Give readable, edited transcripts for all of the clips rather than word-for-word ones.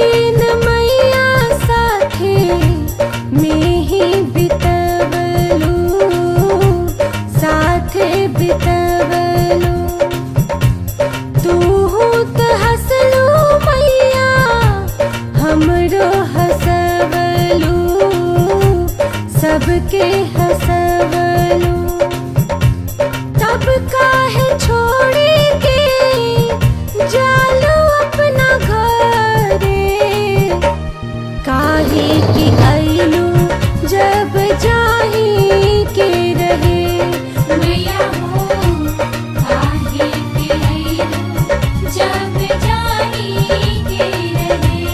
दिन मैया साथे में ही बितवलू, साथे बितवलू। तूहू त हंसलू मैया हमरो हंसवलू, सबके हंसवलू। तब काहे छोड़ी के जालू अपना घरे, काहे कि अइलू जब जाही के रहे। मैया हो काहे के अइलू जब जाही के रहे।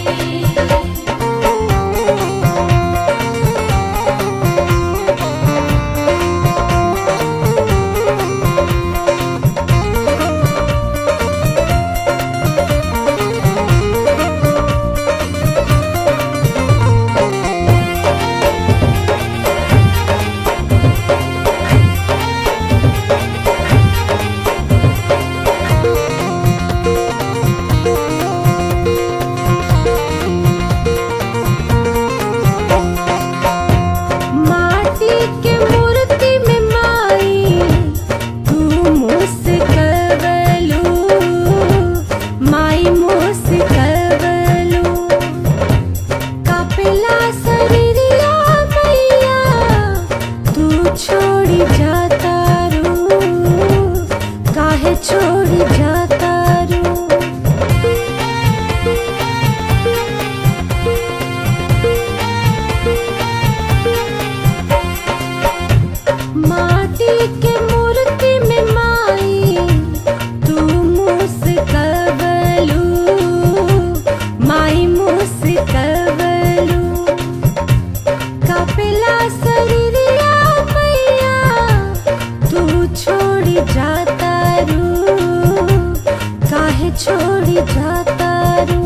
माटी के मूर्ति में माई तू मुस्कवलू, माई मुस्कवलू। कापेला शरीरिया मैया तू छोड़ी जाता रू, काहे छोड़ी जाता रू। माटी के मूर्ति में माई तू मुस्कवलू, माई मुस्कवलू। कापेला शरीरिया मैया तू छोड़ी जाता रू, काहे छोड़ी जाता रू।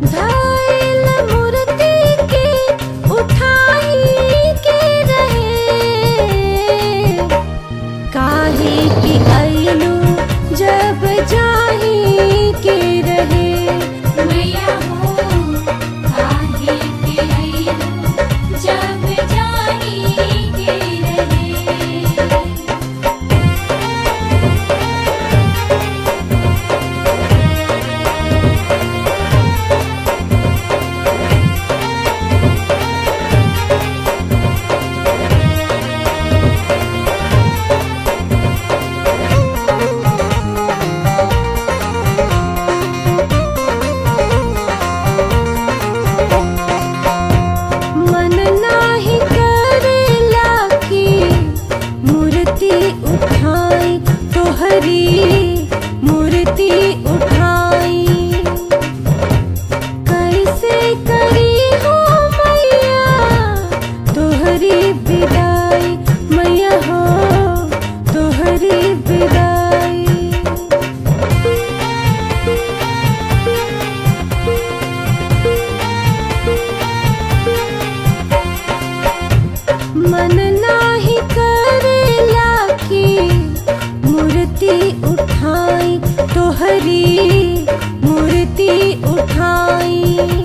धाइल मूर्ति के उठाई के रहे, काहे कि अइलू जब जाही के रहे। मैया हो काहे के अइलू जब जाही के रहे। मन नाही करेला कि मूर्ति उठाई, तोहरी मूर्ति उठाई। कैसे करी हो मैया तोहरी विदाई, मैया हो तोहरी विदाई। मन नाही करेला कि मूर्ति उठाई, तोहरी मूर्ति उठाई।